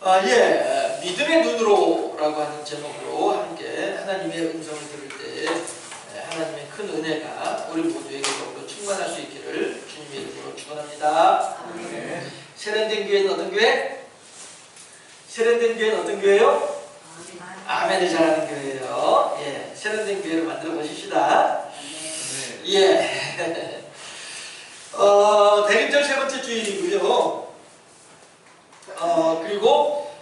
믿음의 눈으로라고 하는 제목으로 함께 하나님의 음성을 들을 때 하나님의 큰 은혜가 우리 모두에게 더욱더 충만할 수 있기를 주님의 이름으로 축원합니다. 세련된 교회는 어떤 교회? 세련된 교회는 어떤 교회요? 아멘을 잘하는 교회예요. 세련된 교회를 만들어 보십시다. 대림절 세 번째 주일이고요. 그리고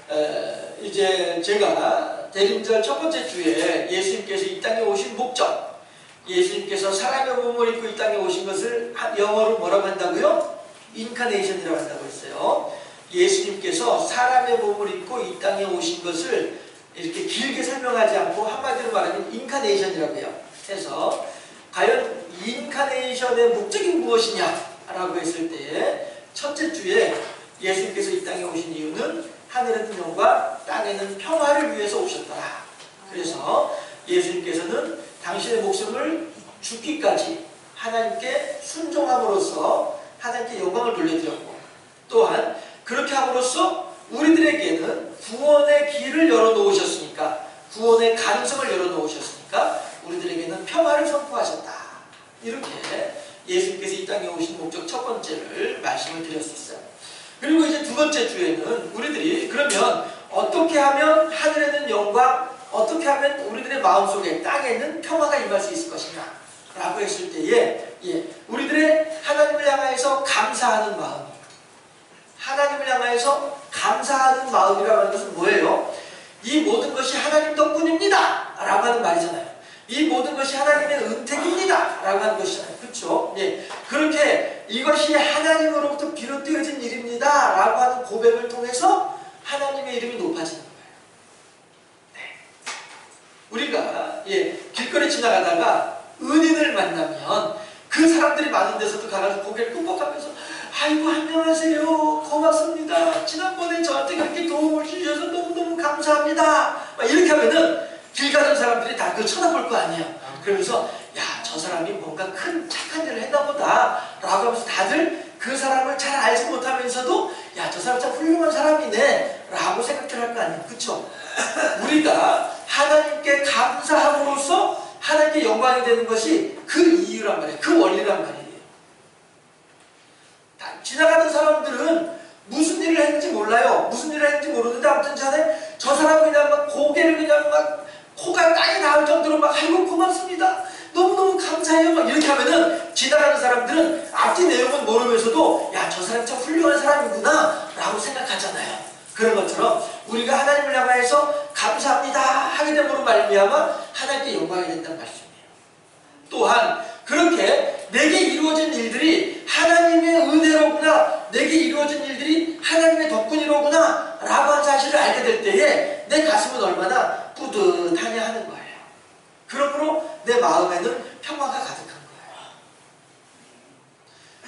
이제 제가 대림절 첫 번째 주에 예수님께서 이 땅에 오신 목적, 예수님께서 사람의 몸을 입고 이 땅에 오신 것을 영어로 뭐라고 한다고요? 인카네이션이라고 한다고 했어요. 예수님께서 사람의 몸을 입고 이 땅에 오신 것을 이렇게 길게 설명하지 않고 한마디로 말하면 인카네이션이라고 해요. 해서 과연 인카네이션의 목적이 무엇이냐라고 했을 때 첫째 주에 예수님께서 이 땅에 오신 이유는 하늘에는 영과 땅에는 평화를 위해서 오셨더라. 그래서 예수님께서는 당신의 목숨을 죽기까지 하나님께 순종함으로써 하나님께 영광을 돌려드렸고, 또한 그렇게 함으로써 우리들에게는 구원의 길을 열어놓으셨으니까, 구원의 가능성을 열어놓으셨으니까 우리들에게는 평화를 선포하셨다. 이렇게 예수님께서 이 땅에 오신 목적 첫 번째를 말씀을 드렸었어요. 그리고 이제 두 번째 주에는 우리들이 그러면 어떻게 하면 하늘에는 영광, 어떻게 하면 우리들의 마음속에 땅에는 평화가 임할 수 있을 것인가 라고 했을 때에 우리들의 하나님을 향하여서 감사하는 마음, 하나님을 향하여서 감사하는 마음이라고 하는 것은 뭐예요? 이 모든 것이 하나님 덕분입니다 라고 하는 말이잖아요. 이 모든 것이 하나님의 은택입니다 라고 하는 것이잖아요. 그렇죠? 그렇게 이것이 하나님으로부터 비롯되어진 일입니다 라고 하는 고백을 통해서 하나님의 이름이 높아지는 거예요. 우리가 길거리 지나가다가 은인을 만나면 그 사람들이 많은 데서도 가가지고 고개를 끄덕하면서 아이고 안녕하세요, 고맙습니다, 지난번에 저한테 그렇게 도움을 주셔서 너무너무 감사합니다 막 이렇게 하면은 길 가던 사람들이 다 그걸 쳐다볼 거 아니야. 그러면서 야, 저 사람이 뭔가 큰 착한 일을 했나 보다 라고 하면서 다들 그 사람을 잘 알지 못하면서도 야, 저 사람 참 훌륭한 사람이네 라고 생각을 할 거 아니에요. 그쵸? 우리가 하나님께 감사함으로써 하나님께 영광이 되는 것이 그 이유란 말이에요. 그 원리란 말이에요. 지나가는 사람들은 무슨 일을 했는지 몰라요. 무슨 일을 했는지 모르는데 아무튼 자네 저 사람 그냥 막 고개를 그냥 막 코가 땅에 닿을 정도로 막 아이고 고맙습니다, 너무너무 감사해요 막 이렇게 하면은 지나가는 사람들은 앞뒤 내용은 모르면서도 야, 저 사람 참 훌륭한 사람이구나 라고 생각하잖아요. 그런 것처럼 우리가 하나님을 향하여서 감사합니다 하게 됨으로 말미암아 하나님께 영광이 된다는 말씀이에요. 또한 그렇게 내게 이루어진 일들이 하나님의 은혜로구나, 내게 이루어진 일들이 하나님의 덕분이로구나 라고 하는 사실을 알게 될 때에 내 가슴은 얼마나 뿌듯하냐 하는 거예요. 그러므로 내 마음에는 평화가 가득한 거예요.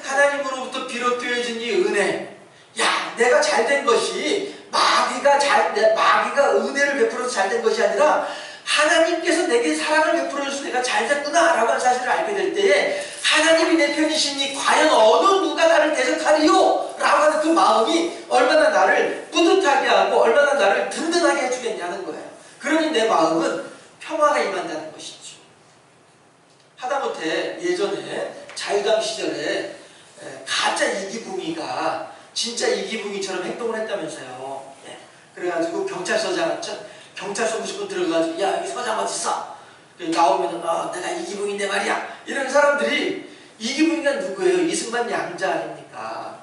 하나님으로부터 비롯되어진 이 은혜, 야, 내가 잘된 것이 마귀가 은혜를 베풀어서 잘된 것이 아니라 하나님께서 내게 사랑을 베풀어 주셔서 내가 잘됐구나 라고 하는 사실을 알게 될 때에 하나님이 내 편이시니 과연 어느 누가 나를 대적하리요 라고 하는 그 마음이 얼마나 나를 뿌듯하게 하고 얼마나 나를 든든하게 해주겠냐는 거예요. 그러니 내 마음은 평화가 임한다는 것이죠. 하다못해 예전에 자유당 시절에 가짜 이기붕이가 진짜 이기붕이처럼 행동을 했다면서요. 그래가지고 경찰서 무조건 들어가가지고 야, 여기 서장 어딨어? 나오면은 내가 이기붕인데 말이야 이런 사람들이, 이기붕이가 누구예요? 이승만 양자 아닙니까?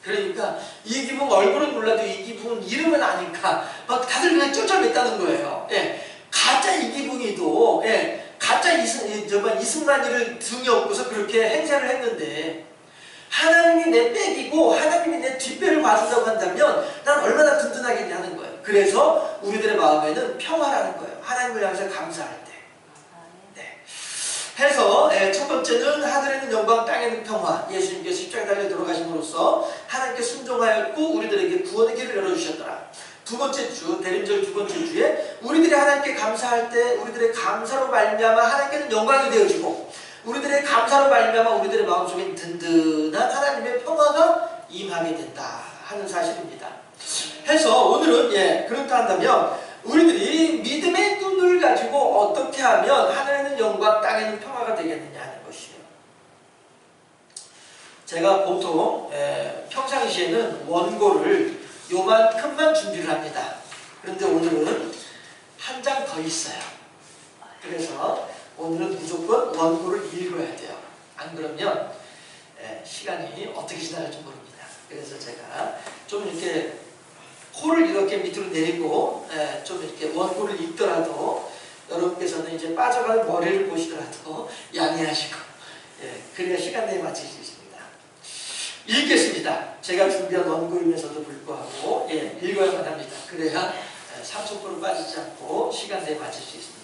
그러니까 이기붕 얼굴은 몰라도 이기붕은 이름은 아니까 막 다들 그냥 쩔쩔맸다는 거예요. 가짜 이기붕이도 가짜 이승만이를 등에 업고서 그렇게 행세를 했는데 하나님이 내 백이고 하나님이 내 뒷배를 봐준다고 한다면 난 얼마나 든든하겠냐 하는 거예요. 그래서 우리들의 마음에는 평화라는 거예요. 하나님을 향해서 감사할 때. 해서 첫 번째는 하늘에는 영광 땅에는 평화, 예수님께서 십자가에 달려 돌아가심으로써 하나님께 순종하였고 우리들에게 구원의 길을 열어주셨더라. 두 번째 주, 대림절 두 번째 주에 우리들이 하나님께 감사할 때 우리들의 감사로 말미암아 하나님께는 영광이 되어지고 우리들의 감사로 말미암아 우리들의 마음속에 든든한 하나님의 평화가 임하게 된다 하는 사실입니다. 해서 오늘은 그렇다 한다면 우리들이 믿음의 눈을 가지고 어떻게 하면 하늘에는 영광 땅에는 평화가 되겠느냐 하는 것이에요. 제가 보통 평상시에는 원고를 요만큼만 준비를 합니다. 그런데 오늘은 한 장 더 있어요. 그래서 오늘은 무조건 원고를 읽어야 돼요. 안 그러면 시간이 어떻게 지나갈지 모릅니다. 그래서 제가 좀 이렇게 코를 이렇게 밑으로 내리고 좀 이렇게 원고를 읽더라도 여러분께서는 이제 빠져가는 머리를 보시더라도 양해하시고 그래야 시간 내에 마칠 수 있습니다. 읽겠습니다. 제가 준비한 원고임에서도 불구하고 읽어야만 합니다. 그래야 3초포로 빠지지 않고 시간 내에 마칠 수 있습니다.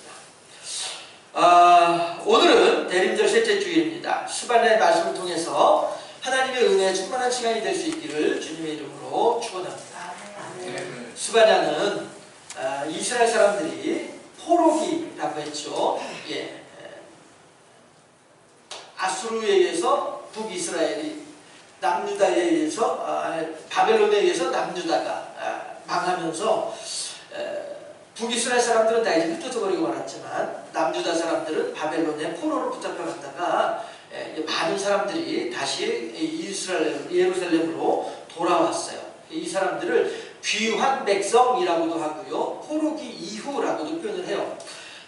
오늘은 대림절 셋째 주일입니다. 스바냐의 말씀을 통해서 하나님의 은혜에 충만한 시간이 될 수 있기를 주님의 이름으로 축원합니다. 스바냐는 이스라엘 사람들이 포로기라고 했죠. 아수르에 의해서 북이스라엘이 남유다에 의해서 바벨론에 의해서 남유다가 망하면서 북이스라엘 사람들은 다 이제 흩어져 버리고 말았지만 남유다 사람들은 바벨론에 포로로 붙잡혀 갔다가 많은 사람들이 다시 예루살렘으로 돌아왔어요. 이 사람들을 귀환 백성이라고도 하고요, 포로기 이후라고도 표현을 해요.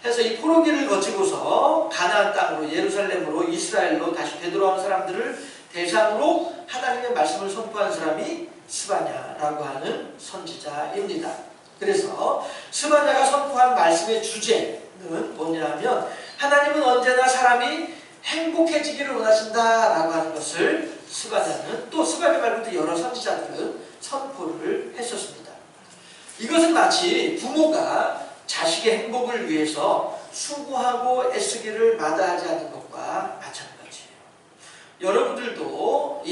그래서 이 포로기를 거치고서 가나안 땅으로 예루살렘으로 이스라엘로 다시 되돌아온 사람들을 대상으로 하나님의 말씀을 선포한 사람이 스바냐라고 하는 선지자입니다. 그래서 스바냐가 선포한 말씀의 주제는 뭐냐면 하나님은 언제나 사람이 행복해지기를 원하신다라고 하는 것을 스바냐는, 또 스바냐 말고도 여러 선지자들은 선포를 했었습니다. 이것은 마치 부모가 자식의 행복을 위해서 수고하고 애쓰기를 마다하지 않는 것과 마찬가지예요. 여러분들도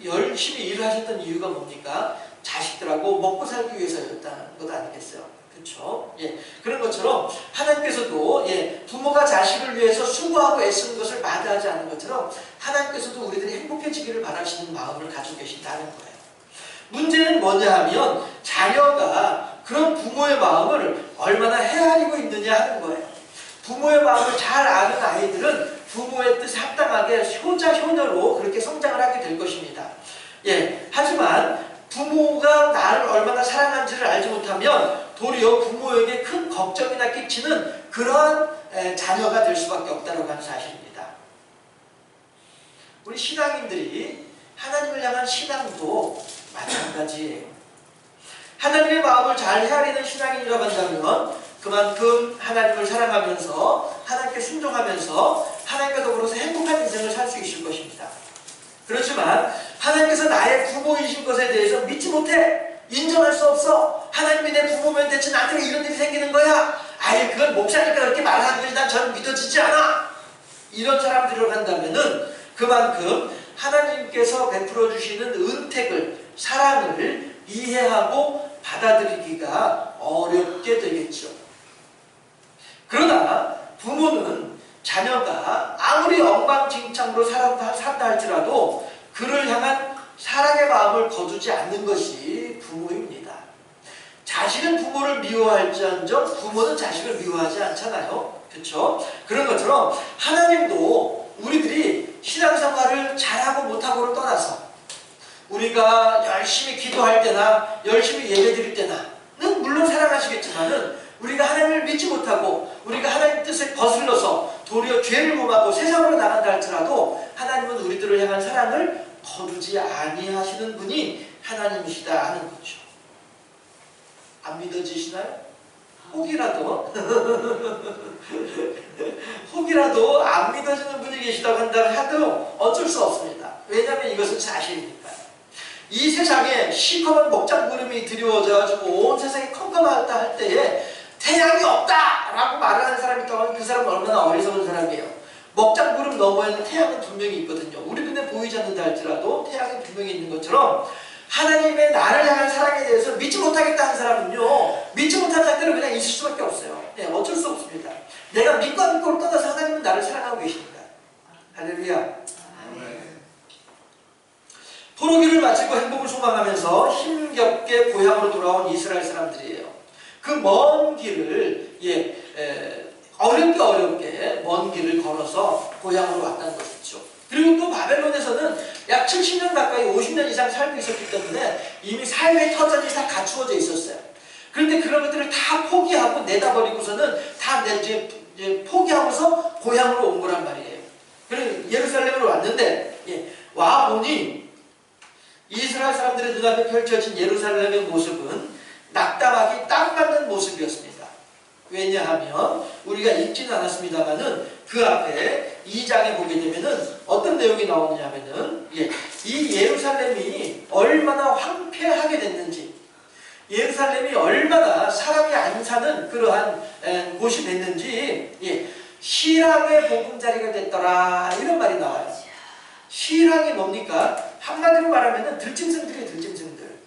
열심히 일을 하셨던 이유가 뭡니까? 자식들하고 먹고 살기 위해서였다는 것 아니겠어요? 그렇죠? 그런 것처럼 하나님께서도 부모가 자식을 위해서 수고하고 애쓰는 것을 마다하지 않는 것처럼 하나님께서도 우리들이 행복해지기를 바라시는 마음을 가지고 계신다는 거예요. 문제는 뭐냐 하면 자녀가 그런 부모의 마음을 얼마나 헤아리고 있느냐 하는 거예요. 부모의 마음을 잘 아는 아이들은 부모의 뜻에 합당하게 효자 효녀로 그렇게 성장을 하게 될 것입니다. 하지만 부모가 나를 얼마나 사랑하는지를 알지 못하면 도리어 부모에게 큰 걱정이나 끼치는 그러한 자녀가 될 수밖에 없다고 하는 사실입니다. 우리 신앙인들이 하나님을 향한 신앙도 마찬가지예요. 하나님의 마음을 잘 헤아리는 신앙인이라고 한다면 그만큼 하나님을 사랑하면서 하나님께 순종하면서 하나님과 더불어서 행복한 인생을 살 수 있을 것입니다. 그렇지만 하나님께서 나의 부모이신 것에 대해서 믿지 못해, 인정할 수 없어, 하나님이 내 부모면 대체 나한테 이런 일이 생기는 거야, 아예 그건 목사니까 그렇게 말하는 거지 난 저는 믿어지지 않아, 이런 사람들이라고 한다면은 그만큼 하나님께서 베풀어 주시는 은택을, 사랑을 이해하고 받아들이기가 어렵게 되겠죠. 그러나 부모는 자녀가 아무리 엉망진창으로 산다 할지라도 그를 향한 사랑의 마음을 거두지 않는 것이 부모입니다. 자식은 부모를 미워할지언정 부모는 자식을 미워하지 않잖아요. 그렇죠? 그런 것처럼 하나님도 우리들이 신앙생활을 잘하고 못하고를 떠나서 우리가 열심히 기도할 때나 열심히 예배드릴 때나는 물론 사랑하시겠지만은 우리가 하나님을 믿지 못하고 우리가 하나님 뜻에 거슬러서 도리어 죄를 범하고 세상으로 나간다 할지라도 하나님은 우리들을 향한 사랑을 거두지 아니하시는 분이 하나님이시다 하는 거죠. 안 믿어지시나요? 혹이라도 혹이라도 안 믿어지는 분이 계시다고 한다고 해도 어쩔 수 없습니다. 왜냐하면 이것은 사실이니까요. 이 세상에 시커먼 먹장구름이 드리워져가지고 온 세상이 컴컴하다 할 때에 태양이 없다! 라고 말을 하는 사람이 있다고 하면 그 사람은 얼마나 어리석은 사람이에요. 먹장구름 너머에는 태양은 분명히 있거든요. 우리 눈에 보이지 않는다 할지라도 태양이 분명히 있는 것처럼 하나님의 나를 향한 사랑에 대해서 믿지 못하겠다 하는 사람은요, 믿지 못하는 상태로 그냥 있을 수밖에 없어요. 어쩔 수 없습니다. 내가 믿고 안 믿고를 떠나서 하나님은 나를 사랑하고 계십니다. 할렐루야. 포로기를 마치고 행복을 소망하면서 힘겹게 고향으로 돌아온 이스라엘 사람들이에요. 그 먼 길을 어렵게 먼 길을 걸어서 고향으로 왔다는 것이죠. 그리고 또 바벨론에서는 약 70년 가까이 50년 이상 살고 있었기 때문에 이미 삶의 터전이 다 갖추어져 있었어요. 그런데 그런 것들을 다 포기하고 내다버리고서는 다 이제 포기하고서 고향으로 온 거란 말이에요. 그래서 예루살렘으로 왔는데 와 보니 이스라엘 사람들의 눈앞에 펼쳐진 예루살렘의 모습은 낙담하기 딱 맞는 모습이었습니다. 왜냐하면 우리가 읽지는 않았습니다만은 그 앞에 2장에 보게 되면은 어떤 내용이 나오느냐면은 이 예루살렘이 얼마나 황폐하게 됐는지, 예루살렘이 얼마나 사람이 안 사는 그러한 곳이 됐는지 실황의 보금자리가 됐더라 이런 말이 나와요. 실황이 뭡니까? 한마디로 말하면은 들짐승들이에요. 들짐승들.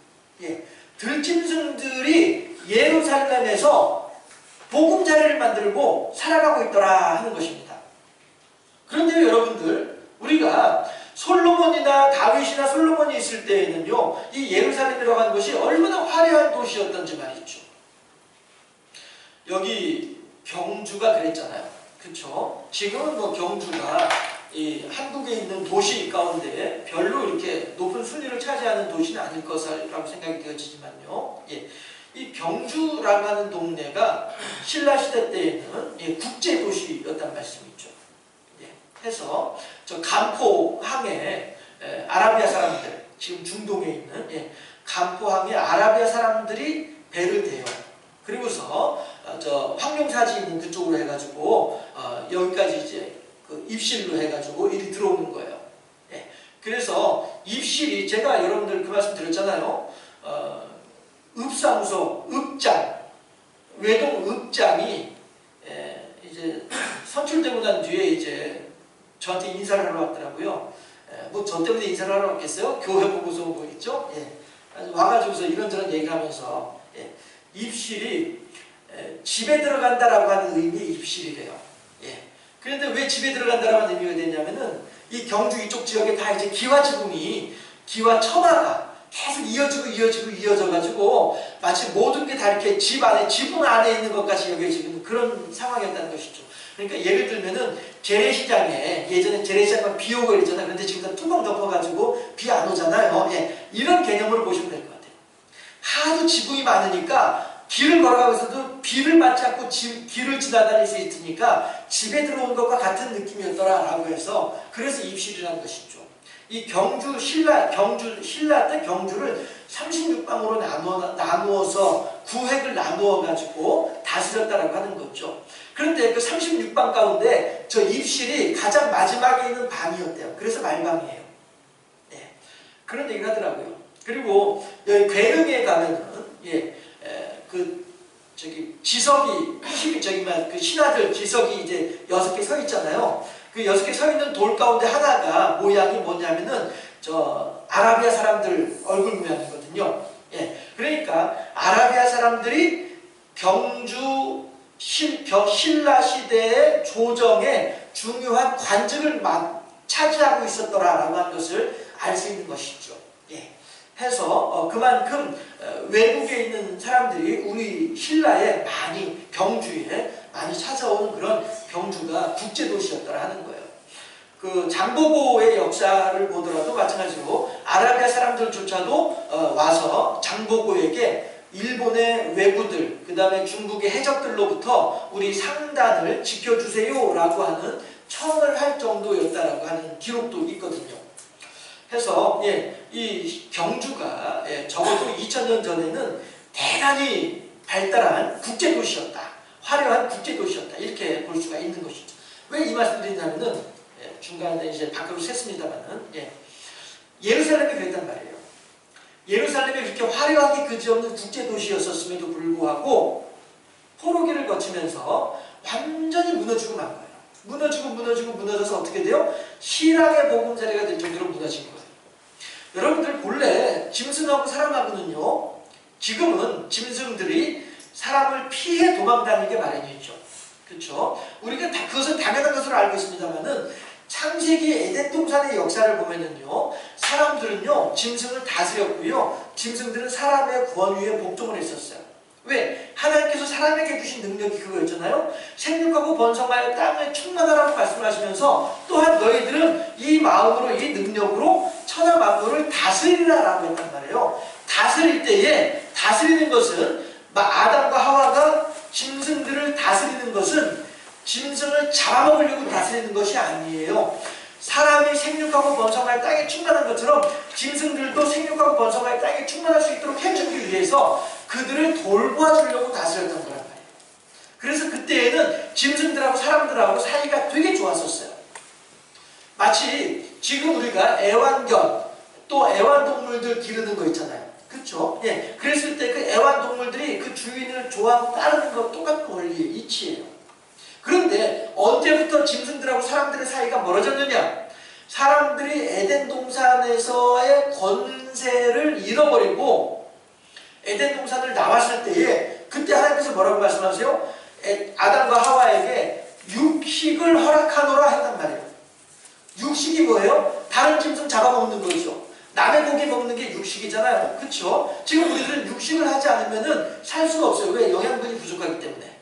들짐승들이 예루살렘에서 보금자리를 만들고 살아가고 있더라 하는 것입니다. 그런데 여러분들, 우리가 솔로몬이나 다윗이나 솔로몬이 있을 때에는요, 이 예루살렘이라고 하는 것이 얼마나 화려한 도시였던지 말이죠. 여기 경주가 그랬잖아요. 그렇죠? 지금은 뭐 경주가 이 한국에 있는 도시 가운데 별로 이렇게 높은 순위를 차지하는 도시는 아닐 것이라고 생각이 되어지지만요. 이 경주라고 하는 동네가 신라시대 때에는 국제 도시였단 말씀이죠. 해서 저 간포항에 아라비아 사람들, 지금 중동에 있는 간포항에 아라비아 사람들이 배를 대요. 그리고서 저 황룡사지 있는 그쪽으로 해가지고 여기까지 이제 그 입실로 해가지고 일이 들어오는 거예요. 그래서 입실이, 제가 여러분들 그 말씀 드렸잖아요. 읍사무소, 읍장, 외동 읍장이 이제 선출되고 난 뒤에 이제 저한테 인사를 하러 왔더라고요. 뭐 저 때문에 인사를 하러 왔겠어요? 교회 보고서 뭐 있죠? 와가지고서 이런저런 얘기하면서 입실이 집에 들어간다라고 하는 의미의 입실이래요. 그런데 왜 집에 들어간다라는 의미가 되냐면은 이 경주 이쪽 지역에 다 이제 기와지붕이, 기와 처마가 계속 이어져가지고 마치 모든 게 다 이렇게 집 안에, 지붕 안에 있는 것 같이 여겨지는 그런 상황이었다는 것이죠. 그러니까 예를 들면은 재래시장에, 예전에 재래시장만 비 오고 이랬잖아요. 그런데 지금 다 뚜껑 덮어가지고 비 안 오잖아요. 이런 개념으로 보시면 될 것 같아요. 하도 지붕이 많으니까 길을 걸어가면서도 비를 맞지 않고 길을 지나다닐 수 있으니까 집에 들어온 것과 같은 느낌이었더라라고 해서, 그래서 입실이라는 것이죠. 이 신라 때 경주를 36방으로 나누어서 구획을 나누어 가지고 다스렸다라고 하는 거죠. 그런데 그 36방 가운데 저 입실이 가장 마지막에 있는 방이었대요. 그래서 말방이에요. 그런 얘기를 하더라고요. 그리고 여기 괴릉에 가면은 지석이 그 신하들 지석이 이제 6개 서 있잖아요. 그 6개 서 있는 돌 가운데 하나가 모양이 뭐냐면은 저 아라비아 사람들 얼굴 모양이거든요. 그러니까 아라비아 사람들이 경주 신라 시대의 조정에 중요한 관직을 차지하고 있었더라라고 하는 것을 알 수 있는 것이죠. 해서 그만큼 외국에 있는 사람들이 우리 신라에 많이, 경주에 많이 찾아오는 그런 경주가 국제도시였더라 하는 거예요. 그 장보고의 역사를 보더라도 마찬가지로 아라비아 사람들조차도 와서 장보고에게 일본의 왜구들, 그 다음에 중국의 해적들로부터 우리 상단을 지켜주세요 라고 하는 청을 할 정도였다라고 하는 기록도 있거든요. 해서 이 경주가 적어도 2000년 전에는 대단히 발달한 국제도시였다, 화려한 국제도시였다, 이렇게 볼 수가 있는 것이죠. 왜 이 말씀을 드리냐면은 중간에 이제 밖으로 샜습니다만은 예루살렘이 그랬단 말이에요. 예루살렘이 그렇게 화려하게 그지없는 국제도시였었음에도 불구하고 포로기를 거치면서 완전히 무너지고 만 거예요. 무너져서 어떻게 돼요? 실황의 보금자리가 될 정도로 무너진 거예요. 여러분들 본래 짐승하고 사람하고는요, 지금은 짐승들이 사람을 피해 도망다니게 마련이죠. 그렇죠? 우리가 그것은 당연한 것으로 알고 있습니다만은 창세기 에덴 동산의 역사를 보면은요, 사람들은요 짐승을 다스렸고요, 짐승들은 사람의 구원 위에 복종을 했었어요. 왜? 하나님께서 사람에게 주신 능력이 그거였잖아요. 생육하고 번성하여 땅을 충만하라고 말씀하시면서 또한 너희들은 이 마음으로, 이 능력으로 천하 만물을 다스리라 라고 했단 말이에요. 다스릴 때에, 다스리는 것은 아담과 하와가 짐승들을 다스리는 것은 짐승을 잡아먹으려고 다스리는 것이 아니에요. 사람이 생육하고 번성할 땅에 충만한 것처럼 짐승들도 생육하고 번성할 땅에 충만할 수 있도록 해주기 위해서 그들을 돌보아주려고 다스렸던 거란 말이에요. 그래서 그때에는 짐승들하고 사람들하고 사이가 되게 좋았었어요. 마치 지금 우리가 애완견, 또 애완동물들 기르는 거 있잖아요. 그렇죠? 예. 그랬을 때 그 애완동물들이 그 주인을 좋아하고 따르는 것 똑같은 원리의 이치예요. 그런데 언제부터 짐승들하고 사람들의 사이가 멀어졌느냐? 사람들이 에덴 동산에서의 권세를 잃어버리고 에덴 동산을 나왔을 때에 그때 하나님께서 뭐라고 말씀하세요? 아담과 하와에게 육식을 허락하노라 했단 말이에요. 육식이 뭐예요? 다른 짐승 잡아먹는 거죠. 남의 고기 먹는 게 육식이잖아요. 그렇죠? 지금 우리들은 육식을 하지 않으면 살 수가 없어요. 왜? 영양분이 부족하기 때문에.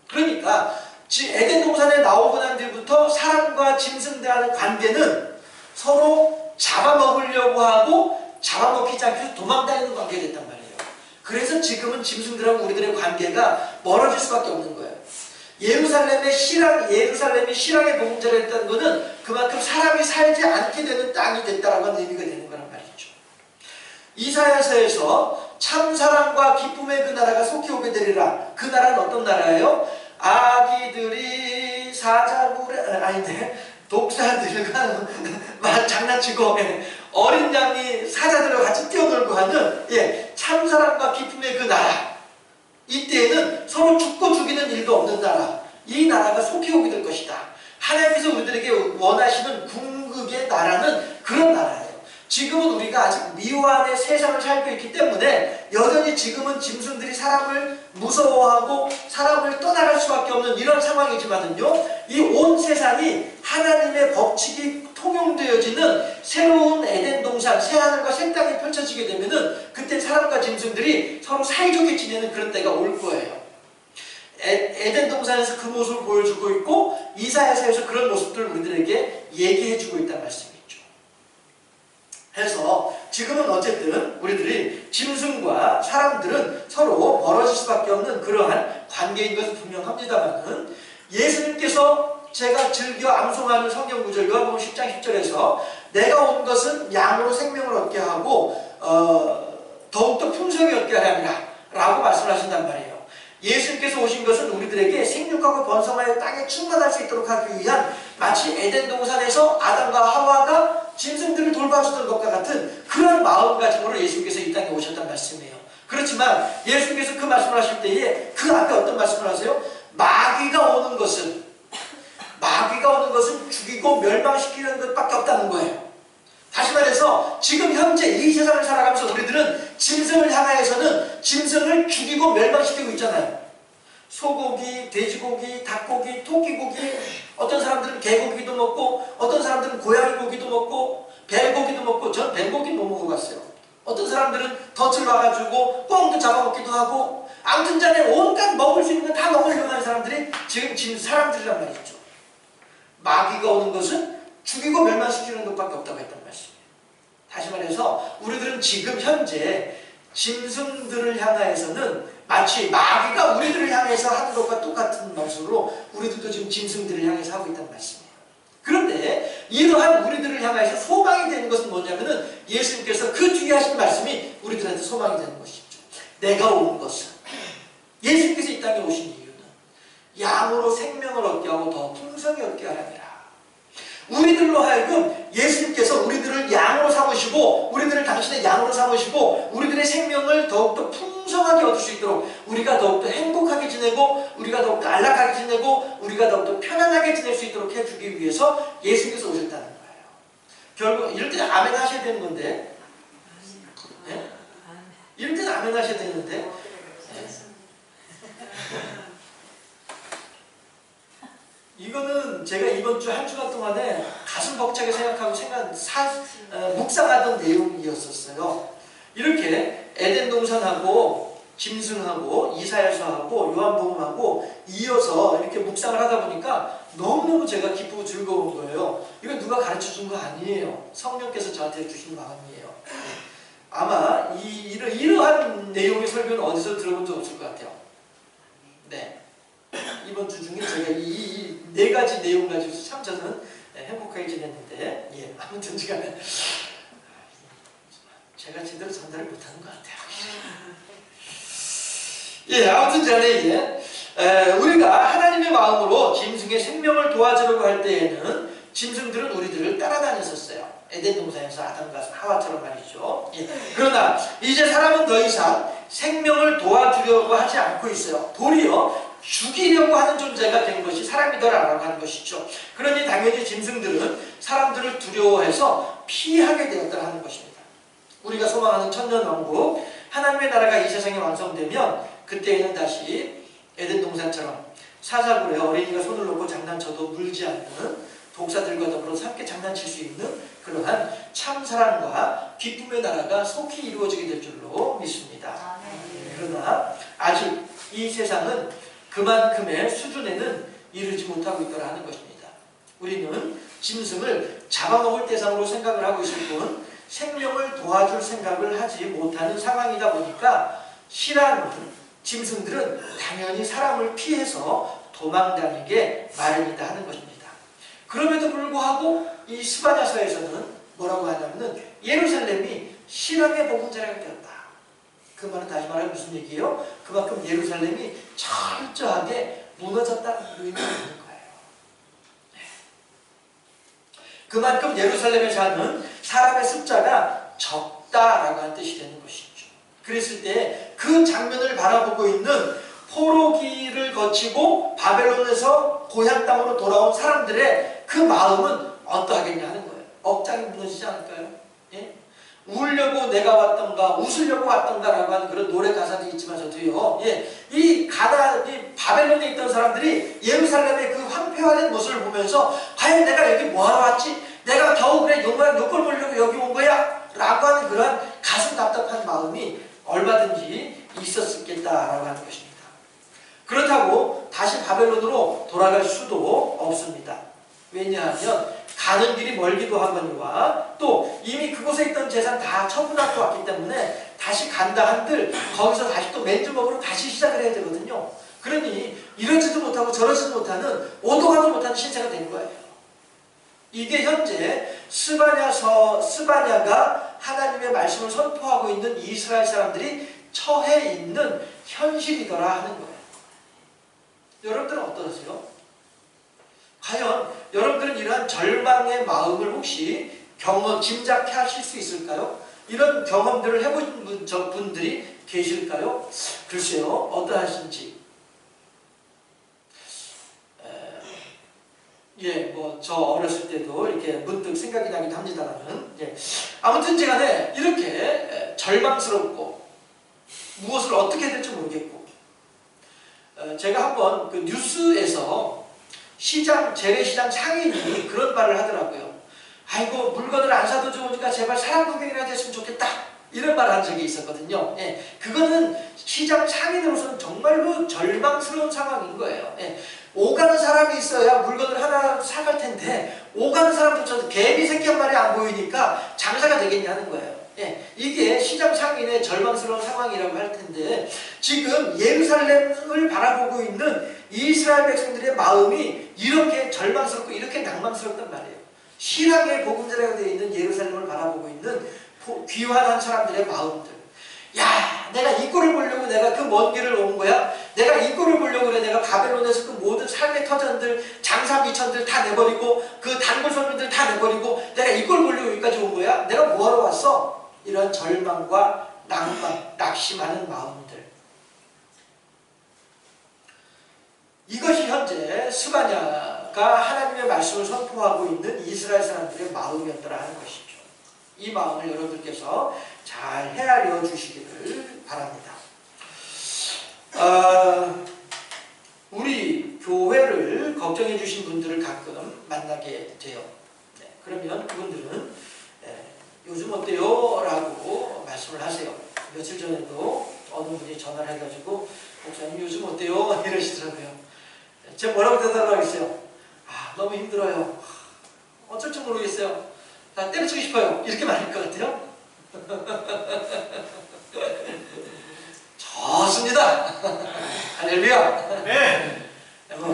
그러니까 에덴 동산에 나오고 난 뒤부터 사람과 짐승들과의 관계는 서로 잡아먹으려고 하고 잡아먹히지 않기 위해서 도망다니는 관계가 됐단 말이에요. 그래서 지금은 짐승들하고 우리들의 관계가 멀어질 수밖에 없는 거예요. 예루살렘이 실황의 보금자리가 됐다는 것은 그만큼 사람이 살지 않게 되는 땅이 됐다라고 하는 의미가 되는 거란 말이죠. 이사야서에서 참 사랑과 기쁨의 그 나라가 속히 오게 되리라. 그 나라는 어떤 나라예요? 아기들이 독사들과 장난치고 어린 양이 사자들과 같이 뛰어놀고 하는 참사랑과 기쁨의 그 나라. 이때에는 서로 죽고 죽이는 일도 없는 나라. 이 나라가 속히 오게 될 것이다. 하나님께서 우리들에게 원하시는 궁극의 나라는 그런 나라예요. 지금은 우리가 아직 미완의 세상을 살고 있기 때문에 여전히 지금은 짐승들이 사람을 무서워하고 사람을 떠나갈 수밖에 없는 이런 상황이지만은요, 이 온 세상이 하나님의 법칙이 통용되어지는 새로운 에덴 동산, 새하늘과 새 땅이 펼쳐지게 되면은 그때 사람과 짐승들이 서로 사이좋게 지내는 그런 때가 올 거예요. 에덴 동산에서 그 모습을 보여주고 있고 이사야서에서 그런 모습들을 우리들에게 얘기해주고 있다는 말씀이죠. 해서 지금은 어쨌든 우리들이 짐승과 사람들은 서로 멀어질 수밖에 없는 그러한 관계인 것은 분명합니다만은 예수님께서 제가 즐겨 암송하는 성경 구절 요한복음 10장 10절에서 내가 온 것은 양으로 생명을 얻게 하고 더욱더 풍성히 얻게 하리라 라고 말씀하신단 말이에요. 예수님께서 오신 것은 우리들에게 생육하고 번성하여 땅에 충만할 수 있도록 하기 위한 마치 에덴 동산에서 아담과 하와가 짐승들을 돌봐주던 것과 같은 그런 마음가짐으로 예수님께서 이 땅에 오셨단 말씀이에요. 그렇지만 예수님께서 그 말씀을 하실 때에 그 앞에 어떤 말씀을 하세요? 마귀가 오는 것은 죽이고 멸망시키는 것밖에 없다는 거예요. 다시 말해서 지금 현재 이 세상을 살아가면서 우리들은 짐승을 향하여서는 짐승을 죽이고 멸망시키고 있잖아요. 소고기, 돼지고기, 닭고기, 토끼고기, 어떤 사람들은 개고기도 먹고 어떤 사람들은 고양이 고기도 먹고 뱀고기도 먹고, 전 뱀고기 못 먹어봤어요. 어떤 사람들은 덫을 놔가지고 꽁도 잡아먹기도 하고 아무튼 간에 온갖 먹을 수 있는 건 다 먹으려고 하는 사람들이 지금 사람들이란 말이죠. 마귀가 오는 것은 죽이고 멸망시키는 것밖에 없다고 했단 말씀이에요. 다시 말해서 우리들은 지금 현재 짐승들을 향하여서는 마치 마귀가 우리들을 향해서 하는 것과 똑같은 모습으로 우리들도 지금 짐승들을 향해서 하고 있다는 말씀이에요. 그런데 이러한 우리들을 향해서 소망이 되는 것은 뭐냐면은 예수님께서 그 뒤에 하신 말씀이 우리들한테 소망이 되는 것이죠. 내가 온 것은, 예수님께서 이 땅에 오신 이유는 양으로 생명을 얻게 하고 더 풍성히 얻게 하랍니다. 우리들로 하여금 예수님께서 우리들을 양으로 삼으시고 우리들을 당신의 양으로 삼으시고 우리들의 생명을 더욱더 풍성하게 얻을 수 있도록 우리가 더욱더 행복하게 지내고 우리가 더욱더 안락하게 지내고 우리가 더욱더 편안하게 지낼 수 있도록 해주기 위해서 예수님께서 오셨다는 거예요. 결국 이럴 때는 아멘 하셔야 되는 건데, 네? 이럴 때는 아멘 하셔야 되는데, 네. 이거는 제가 이번 주 한 주간 동안에 가슴 벅차게 생각하고 묵상하던 내용이었었어요. 이렇게 에덴 동산하고 짐승하고 이사야서하고 요한복음하고 이어서 이렇게 묵상을 하다 보니까 너무너무 제가 기쁘고 즐거운 거예요. 이거 누가 가르쳐 준 거 아니에요. 성령께서 저한테 주신 마음이에요. 아마 이러한 내용의 설교는 어디서 들어본 적 없을 것 같아요. 네. 이번 주 중에 제가 이 네 가지 내용 가지고서 참 저는 행복하게 지냈는데, 예, 아무튼 제가 제대로 전달을 못하는 것 같아요. 예, 아무튼 전에 우리가 하나님의 마음으로 짐승의 생명을 도와주려고 할 때에는 짐승들은 우리들을 따라다녔었어요. 에덴 동산에서 아담과 하와처럼 말이죠. 예. 그러나 이제 사람은 더 이상 생명을 도와주려고 하지 않고 있어요. 도리어 죽이려고 하는 존재가 된 것이 사람이더라라고 하는 것이죠. 그러니 당연히 짐승들은 사람들을 두려워해서 피하게 되었다 하는 것입니다. 우리가 소망하는 천년왕국, 하나님의 나라가 이 세상에 완성되면 그때에는 다시 에덴 동산처럼 사사고래 어린이가 손을 놓고 장난쳐도 물지 않는 독사들과 더불어서 함께 장난칠 수 있는 그러한 참사랑과 기쁨의 나라가 속히 이루어지게 될 줄로 믿습니다. 그러나 아직 이 세상은 그만큼의 수준에는 이르지 못하고 있더라 하는 것입니다. 우리는 짐승을 잡아먹을 대상으로 생각을 하고 있을 뿐 생명을 도와줄 생각을 하지 못하는 상황이다 보니까 실한 짐승들은 당연히 사람을 피해서 도망다니게 마련이다 하는 것입니다. 그럼에도 불구하고 이 스바냐서에서는 뭐라고 하냐면 예루살렘이 실황의 보금자리가 되었다. 그 말은 다시 말하면 무슨 얘기예요? 그만큼 예루살렘이 철저하게 무너졌다는 의미가 있는 거예요. 네. 그만큼 예루살렘에 사는 사람의 숫자가 적다라고 하는 뜻이 되는 것이죠. 그랬을 때 그 장면을 바라보고 있는 포로기를 거치고 바벨론에서 고향 땅으로 돌아온 사람들의 그 마음은 어떠하겠냐 하는 거예요. 억장이 무너지지 않을까요? 예? 울려고 내가 왔던가 웃으려고 왔던가라고 하는 그런 노래 가사도 있지만서도요. 예, 이 바벨론에 있던 사람들이 예루살렘의 그 황폐화된 모습을 보면서 과연 내가 여기 뭐하러 왔지? 내가 겨우 그래 요걸 보려고 여기 온 거야? 라고 하는 그런 가슴 답답한 마음이 얼마든지 있었겠다라고 하는 것입니다. 그렇다고 다시 바벨론으로 돌아갈 수도 없습니다. 왜냐하면 가는 길이 멀기도 하거니와 또 이미 그곳에 있던 재산 다 처분하고 왔기 때문에 다시 간다 한들 거기서 다시 또 맨주먹으로 다시 시작을 해야 되거든요. 그러니 이러지도 못하고 저러지도 못하는 오도 가도 못하는 신세가 된 거예요. 이게 현재 스바냐가 하나님의 말씀을 선포하고 있는 이스라엘 사람들이 처해 있는 현실이더라 하는 거예요. 여러분들은 어떠세요? 과연 여러분들은 이러한 절망의 마음을 혹시 짐작하실 수 있을까요? 이런 경험들을 해보신 분들이 계실까요? 글쎄요, 어떠하신지. 예, 저 어렸을 때도 이렇게 문득 생각이 나긴 합니다만, 예. 아무튼 제가 이렇게 절망스럽고 무엇을 어떻게 해야 될지 모르겠고, 제가 한번 그 뉴스에서 재래시장 상인이 그런 말을 하더라고요. 아이고, 물건을 안 사도 좋으니까 제발 사람 구경이나 됐으면 좋겠다. 이런 말을 한 적이 있었거든요. 예, 그거는 시장 상인으로서는 정말로 절망스러운 상황인 거예요. 예, 오가는 사람이 있어야 물건을 하나 사갈 텐데 오가는 사람조차도 개미 새끼 한 마리 안 보이니까 장사가 되겠냐는 거예요. 예, 이게 시장 상인의 절망스러운 상황이라고 할 텐데 지금 예루살렘을 바라보고 있는 이스라엘 백성들의 마음이 이렇게 절망스럽고 이렇게 낭만스럽단 말이에요. 신앙의 보금자리가 되어 있는 예루살렘을 바라보고 있는 귀환한 사람들의 마음들. 야, 내가 이 꼴을 보려고 내가 그 먼 길을 온 거야? 내가 이 꼴을 보려고 그래. 내가 바벨론에서 그 모든 삶의 터전들, 장사 미천들 다 내버리고 그 단골 손님들 다 내버리고 내가 이 꼴 보려고 여기까지 온 거야? 내가 뭐하러 왔어? 이런 절망과 낭만, 낙심하는 마음들. 이것이 현재 스바냐가 하나님의 말씀을 선포하고 있는 이스라엘 사람들의 마음이었더라 하는 것이죠. 이 마음을 여러분께서 잘 헤아려 주시기를 바랍니다. 우리 교회를 걱정해 주신 분들을 가끔 만나게 돼요. 네. 그러면 그분들은 요즘 어때요? 라고 말씀을 하세요. 며칠 전에도 어느 분이 전화를 해가지고 목사님 요즘 어때요? 이러시더라고요. 제가 뭐라고 대답을 하겠어요? 너무 힘들어요. 어쩔 줄 모르겠어요. 다 때려치고 싶어요. 이렇게 말할 것 같아요. 좋습니다. 할렐루야. 네.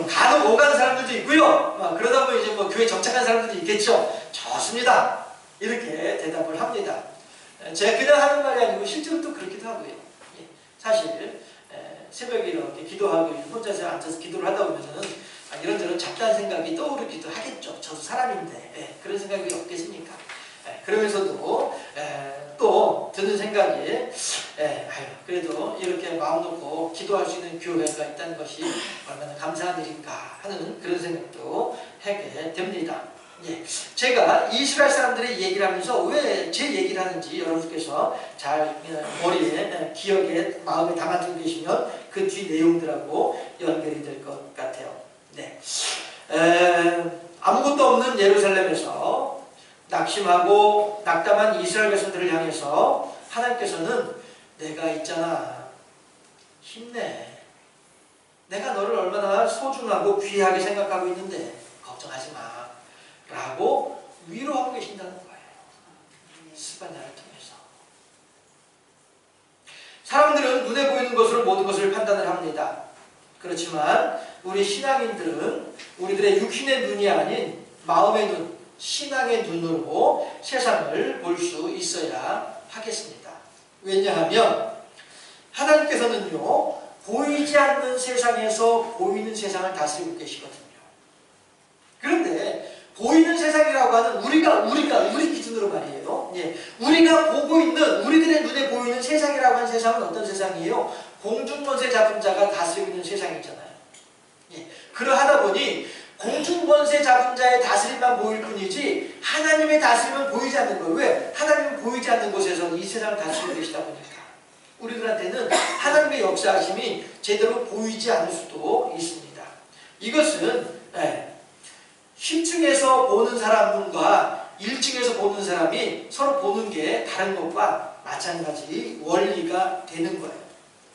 간혹 오가는 사람들도 있고요. 그러다 보면 이제 교회 정착한 사람들도 있겠죠. 좋습니다. 이렇게 대답을 합니다. 제가 그냥 하는 말이 아니고 실제로 또 그렇기도 하고요. 사실 새벽에 이렇게 기도하고 혼자서 앉아서 기도를 하다 보면은 이런저런 잡다한 생각이 떠오르기도 하겠죠. 저도 사람인데 그런 생각이 없겠습니까? 그러면서도 또 드는 생각이 그래도 이렇게 마음 놓고 기도할 수 있는 교회가 있다는 것이 얼마나 감사한 일인가 하는 그런 생각도 하게 됩니다. 제가 이스라엘 사람들의 얘기를 하면서 왜 제 얘기를 하는지 여러분께서 잘 머리에 기억에 마음에 담아두고 계시면 그 뒤 내용들하고 연결이 될 것 같아요. 아무것도 없는 예루살렘에서 낙심하고 낙담한 이스라엘 백성들을 향해서 하나님께서는 내가 있잖아, 힘내, 내가 너를 얼마나 소중하고 귀하게 생각하고 있는데 걱정하지 마 라고 위로하고 계신다는 거예요. 스바냐를 통해서. 사람들은 눈에 보이는 것으로 모든 것을 판단을 합니다. 그렇지만 우리 신앙인들은 우리들의 육신의 눈이 아닌 마음의 눈, 신앙의 눈으로 세상을 볼 수 있어야 하겠습니다. 왜냐하면 하나님께서는요, 보이지 않는 세상에서 보이는 세상을 다스리고 계시거든요. 그런데 보이는 세상이라고 하는 우리 기준으로 말이에요. 우리가 보고 있는, 우리들의 눈에 보이는 세상이라고 하는 세상은 어떤 세상이에요? 공중권세 잡은 자가 다스리고 있는 세상이잖아요. 그러하다 보니 공중권세 잡은 자의 다스림만 보일 뿐이지 하나님의 다스림은 보이지 않는 거예요. 왜? 하나님은 보이지 않는 곳에서 이 세상을 다스리고 계시다 보니까 우리들한테는 하나님의 역사하심이 제대로 보이지 않을 수도 있습니다. 이것은 10층에서 보는 사람과 1층에서 보는 사람이 서로 보는 게 다른 것과 마찬가지 원리가 되는 거예요.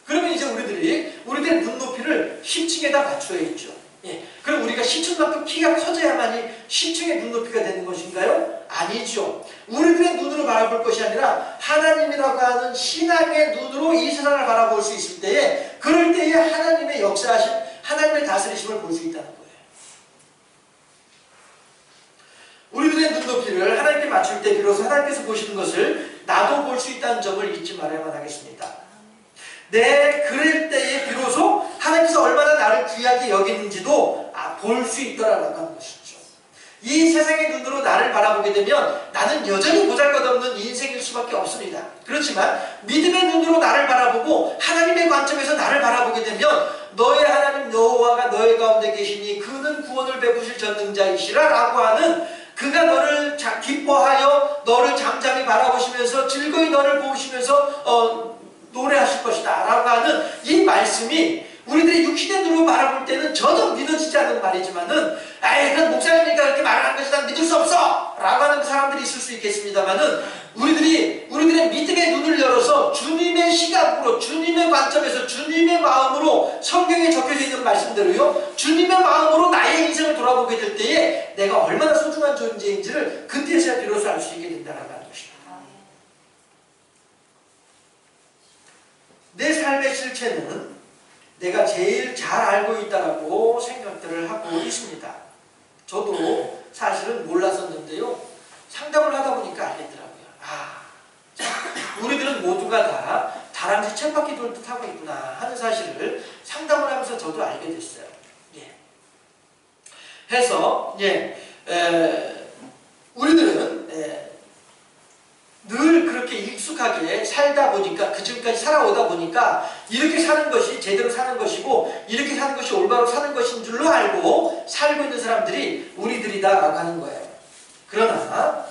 그러면 이제 우리들의 눈높이를 10층에다 맞춰야겠죠. 그럼 우리가 10층만큼 키가 커져야만이 10층의 눈높이가 되는 것인가요? 아니죠. 우리들의 눈으로 바라볼 것이 아니라 하나님이라고 하는 신앙의 눈으로 이 세상을 바라볼 수 있을 때에, 그럴 때에 하나님의 역사하심, 하나님의 다스리심을 볼 수 있다는 거예요. 우리들의 눈높이를 하나님께 맞출 때 비로소 하나님께서 보시는 것을 나도 볼 수 있다는 점을 잊지 말아야만 하겠습니다. 그럴 때에 비로소 하나님께서 얼마나 나를 귀하게 여기는지도 볼 수 있더라라고 하는 것이죠. 이 세상의 눈으로 나를 바라보게 되면 나는 여전히 보잘것없는 인생일 수밖에 없습니다. 그렇지만 믿음의 눈으로 나를 바라보고 하나님의 관점에서 나를 바라보게 되면 너의 하나님 여호와가 너의 가운데 계시니 그는 구원을 베푸실 전능자이시라 라고 하는, 그가 너를 기뻐하여 너를 잠잠히 바라보시면서 즐거이 너를 보시면서 노래하실 것이다 라고 하는 이 말씀이 우리들이 육신의 눈으로 바라볼 때는 전혀 믿어지지 않는 말이지만은 그건 목사님이니까 그렇게 말하는 것이 난 믿을 수 없어 라고 하는 사람들이 있을 수 있겠습니다만은 우리들의 믿음의 눈을 열어서 주님의 시각으로, 주님의 관점에서, 주님의 마음으로, 성경에 적혀져 있는 말씀대로요, 주님의 마음으로 나의 인생을 돌아보게 될 때에 내가 얼마나 소중한 존재인지를 그때서야 비로소 알 수 있게 된다는 것입니다. 내 삶의 실체는 내가 제일 잘 알고 있다라고 생각들을 하고 있습니다. 저도 사실은 몰랐었는데요, 상담을 하다 보니까 알겠더라고요. 우리들은 모두가 다 다람쥐 쳇바퀴 돌듯 하고 있구나 하는 사실을 상담을 하면서 저도 알게 됐어요. 해서 우리들은 늘 그렇게 익숙하게 살다 보니까, 그 지금까지 살아오다 보니까 이렇게 사는 것이 제대로 사는 것이고 이렇게 사는 것이 올바로 사는 것인 줄로 알고 살고 있는 사람들이 우리들이다라고 하는 거예요. 그러나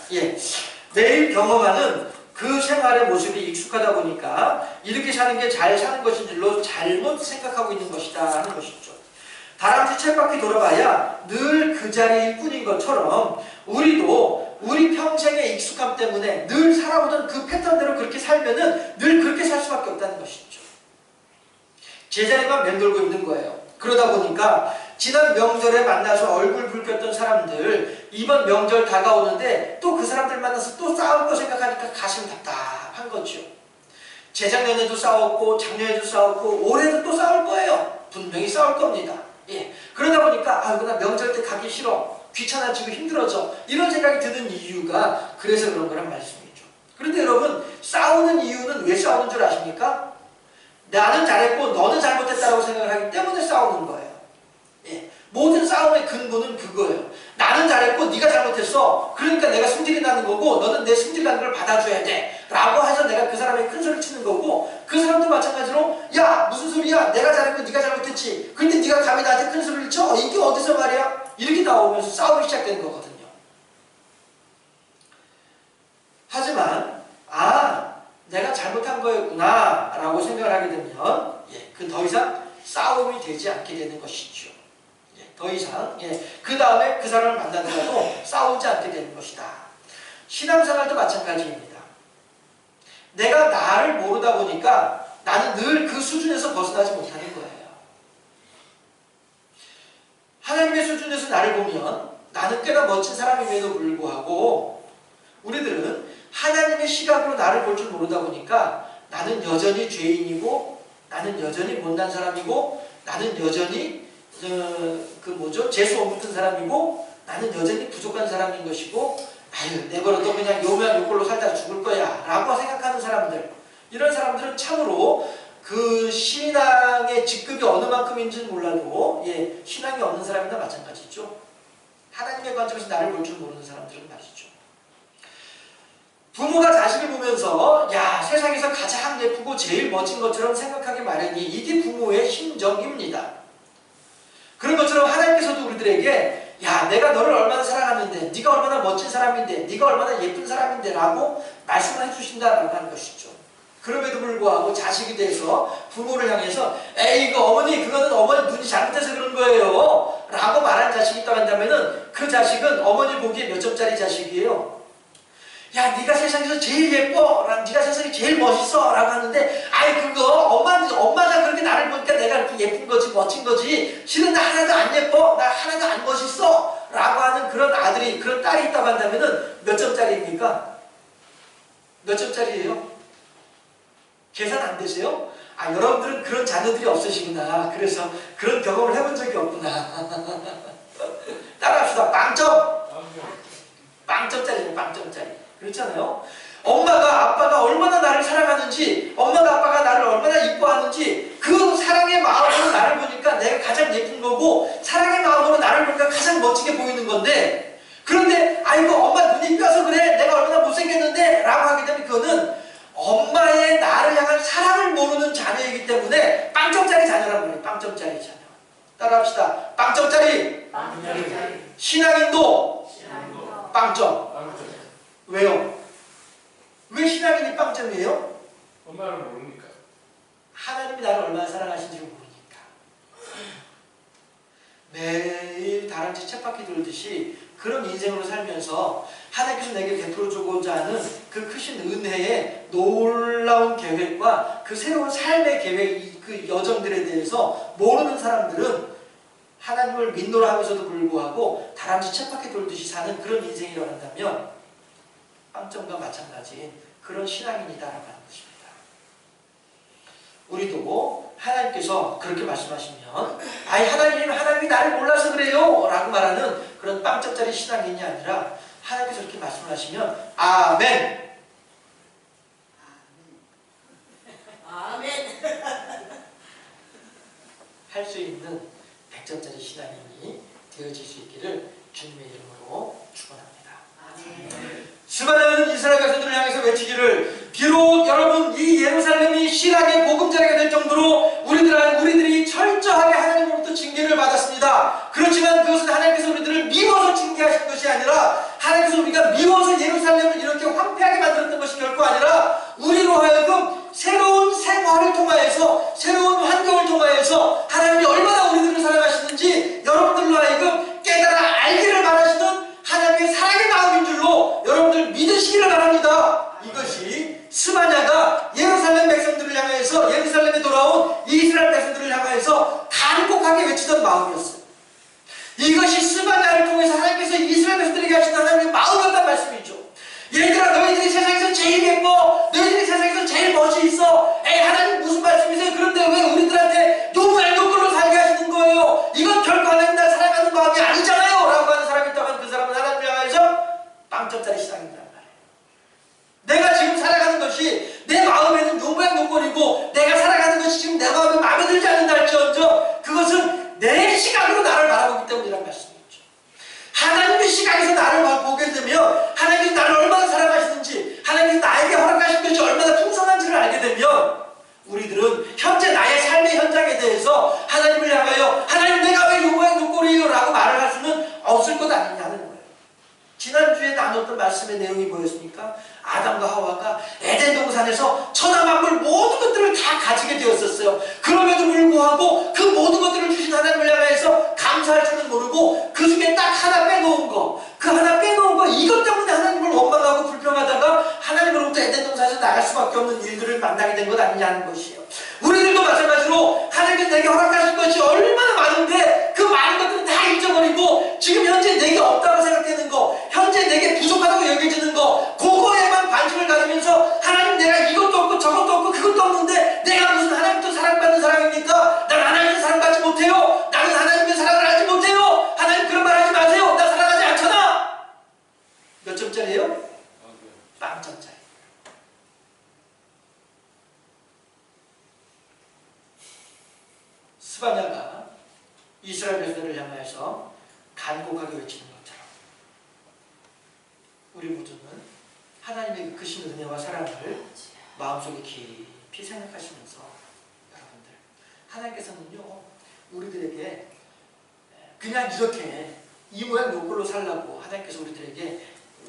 매일 경험하는 그 생활의 모습이 익숙하다 보니까 이렇게 사는 게 잘 사는 것인 줄로 잘못 생각하고 있는 것이다 하는 것이죠. 다람쥐 쳇바퀴 돌아봐야 늘 그 자리일 뿐인 것처럼 우리도 우리 평생의 익숙함 때문에 늘 살아오던 그 패턴대로 그렇게 살면은 늘 그렇게 살 수밖에 없다는 것이죠. 제자리만 맴돌고 있는 거예요. 그러다 보니까 지난 명절에 만나서 얼굴 붉혔던 사람들 이번 명절 다가오는데 또 그 사람들 만나서 또 싸울 거 생각하니까 가슴 답답한 거죠. 재작년에도 싸웠고 작년에도 싸웠고 올해도 또 싸울 거예요. 분명히 싸울 겁니다. 예. 그러다 보니까 아이고 나 명절 때 가기 싫어. 귀찮아지고 힘들어져. 이런 생각이 드는 이유가 그래서 그런 거란 말씀이죠. 그런데 여러분 싸우는 이유는 왜 싸우는 줄 아십니까? 나는 잘했고 너는 잘못했다고 생각을 하기 때문에 싸우는 거예요. 예. 모든 싸움의 근본은 그거예요. 나는 잘했고 네가 잘못했어. 그러니까 내가 승질이 나는 거고 너는 내 승질 나는 걸 받아줘야 돼. 라고 해서 내가 그 사람에게 큰 소리 치는 거고 그 사람도 마찬가지로 야 무슨 소리야 내가 잘했고 네가 잘못했지. 근데 네가 감히 나한테 큰 소리를 쳐? 이게 어디서 말이야? 이렇게 나오면서 싸움이 시작되는 거거든요. 하지만 내가 잘못한 거였구나 라고 생각을 하게 되면 그 더 이상 싸움이 되지 않게 되는 것이죠. 더 이상 그 다음에 그 사람을 만나더라도 싸우지 않게 되는 것이다. 신앙생활도 마찬가지입니다. 내가 나를 모르다 보니까 나는 늘 그 수준에서 벗어나지 못하는 거예요. 하나님의 수준에서 나를 보면 나는 꽤나 멋진 사람임에도 불구하고 우리들은 하나님의 시각으로 나를 볼 줄 모르다 보니까 나는 여전히 죄인이고 나는 여전히 못난 사람이고 나는 여전히 재수 없는 사람이고 나는 여전히 부족한 사람인 것이고 아유 내버려둬 그냥 요면 요꼴로 살다 죽을 거야 라고 생각하는 사람들 이런 사람들은 참으로 그 신앙의 직급이 어느 만큼인지는 몰라도 신앙이 없는 사람이나 마찬가지죠. 하나님의 관점에서 나를 볼 줄 모르는 사람들은 말이죠. 부모가 자식을 보면서 야 세상에서 가장 예쁘고 제일 멋진 것처럼 생각하기 마련이 이게 부모의 심정입니다. 그런 것처럼 하나님께서도 우리들에게 야 내가 너를 얼마나 사랑하는데 네가 얼마나 멋진 사람인데 네가 얼마나 예쁜 사람인데 라고 말씀을 해주신다라고 하는 것이죠. 그럼에도 불구하고 자식이 돼서 부모를 향해서 에이 이거 어머니 그거는 어머니 눈이 잘못해서 그런 거예요 라고 말하는 자식이 있다고 한다면은 그 자식은 어머니 보기에 몇 점짜리 자식이에요? 야 네가 세상에서 제일 예뻐 네가 세상에 제일 멋있어 라고 하는데 아이 그거 엄마가 그렇게 나를 보니까 내가 이렇게 예쁜 거지 멋진 거지 실은 나 하나도 안 예뻐 나 하나도 안 멋있어 라고 하는 그런 아들이 그런 딸이 있다고 한다면은 몇 점짜리입니까? 몇 점짜리예요? 계산 안 되세요? 여러분들은 그런 자녀들이 없으시구나. 그래서 그런 경험을 해본 적이 없구나. 따라합시다. 빵점! 빵점짜리네 빵점짜리. 그렇잖아요. 엄마가 아빠가 얼마나 나를 사랑하는지 엄마가 아빠가 나를 얼마나 이뻐하는지 그 사랑의 마음으로 나를 보니까 내가 가장 예쁜 거고 사랑의 마음으로 나를 보니까 가장 멋지게 보이는 건데 그런데 아이고 엄마 눈이 뼈서 그래 내가 얼마나 못생겼는데 라고 하게 되면 그거는 엄마의 나를 향한 사랑을 모르는 자녀이기 때문에 빵점짜리 자녀라고 해요. 빵점짜리 자녀. 따라합시다. 빵점짜리. 신앙인도 빵점. 왜요? 왜 신앙인이 빵점이에요? 엄마를 모르니까. 하나님이 나를 얼마나 사랑하시는지 모르니까. 매일 다람쥐 쳇바퀴 돌듯이 그런 인생으로 살면서 하나님께서 내게 베풀어주고자 하는 그 크신 은혜의 놀라운 계획과 그 새로운 삶의 계획, 그 여정들에 대해서 모르는 사람들은 하나님을 믿노라 하면서도 불구하고 다람쥐 쳇바퀴 돌듯이 사는 그런 인생이라고 한다면 빵점과 마찬가지인 그런 신앙인이다라고 하는 것입니다. 우리도 하나님께서 그렇게 말씀하시면 하나님이 나를 몰라서 그래요 라고 말하는 그런 빵점짜리 신앙인이 아니라 하나님께서 이렇게 말씀을 하시면 아멘. 아멘. 할 수 있는 100점짜리 신앙인이 되어질 수 있기를 주님의 이름으로 축원합니다. 아멘. 수많은 이스라엘 백성들을 향해서 외치기를 비록 여러분 이 예루살렘이 신앙의 보금자리가 될 정도로 우리들이 철저하게 하나님으로부터 징계를 받았습니다. 그렇지만 그것은 하나님께서 우리들을 미워서 징계하신 것이 아니라 하나님께서 우리가 미워서 예루살렘을 이렇게 황폐하게 만들었던 것이 결코 아니라 우리로 하여금 새로운 생활을 통하여서 새로운 환경을 통하여서 하나님이 얼마나 우리들을 사랑하시는지 여러분들로 하여금 깨달아 알기를 바라시는 하나님의 사랑의 마음인 줄로 말씀의 내용이 뭐였습니까? 아담과 하와가 에덴 동산에서 천하 만물 모든 것들을 다 가지게 되었었어요. 그럼에도 불구하고 그 모든 것들을 주신 하나님을 향해서 감사할 줄은 모르고 그 중에 딱 하나 빼놓은 거, 그 하나 빼놓은 거, 이것 때문에 하나님을 원망하고 불평하다가 하나님으로부터 에덴 동산에서 나갈 수밖에 없는 일들을 만나게 된 것 아니냐는 것이에요. 우리들도 마찬가지로 하나님께서 내게 허락하신 것이 얼마나 많은데 그 많은 것들은 다 잊어버리고 지금 현재 내게 없다고 생각되는 거, 현재 내게 부족하다고 여겨지는 거, 그거에만 관심을 가지면서 하나님 내가 이것도 없고 저것도 없고 그것도 없는데 내가 무슨 하나님부터 사랑받는 사람입니까? 난 하나님께 사랑받지 못해요. 나는 하나님의 사랑을 알지 못해요. 하나님 그런 말 하지 마세요. 나 사랑하지 않잖아. 몇 점짜리예요? 빵점짜리. 스바냐가 이스라엘 백성들을 향하여서 간곡하게 외치는 것처럼 우리 모두는 하나님의 그 크신 은혜와 사랑을 마음속에 깊이 생각하시면서 여러분들, 하나님께서는요 우리들에게 그냥 이렇게 이 모양 요꼴로 살라고 하나님께서 우리들에게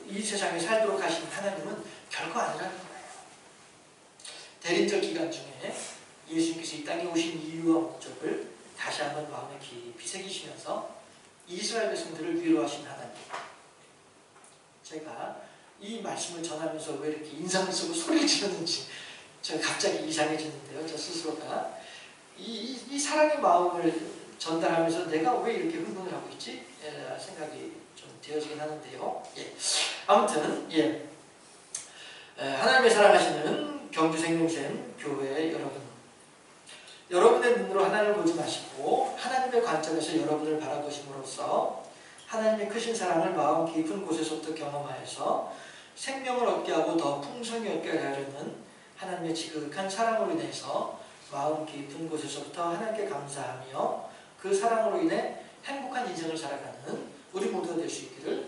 이 세상에 살도록 하신 하나님은 결코 아니라는 거예요. 대림절 기간 중에 예수님께서 이 땅에 오신 이유와 목적을 다시 한번 마음에 깊이 새기시면서 이스라엘 백성들을 위로하신 하나님, 제가 이 말씀을 전하면서 왜 이렇게 인상을 쓰고 소리를 지르는지 제가 갑자기 이상해지는데요. 저 스스로가 이 사랑의 마음을 전달하면서 내가 왜 이렇게 흥분을 하고 있지? 생각이 좀 되어지긴 하는데요. 아무튼 하나님의 사랑하시는 경주생명샘 교회 여러분의 눈으로 하나님을 보지 마시고 하나님의 관점에서 여러분을 바라보심으로써 하나님의 크신 사랑을 마음 깊은 곳에서부터 경험하여서 생명을 얻게 하고 더 풍성히 얻게 하려는 하나님의 지극한 사랑으로 인해서 마음 깊은 곳에서부터 하나님께 감사하며 그 사랑으로 인해 행복한 인생을 살아가는 우리 모두가 될 수 있기를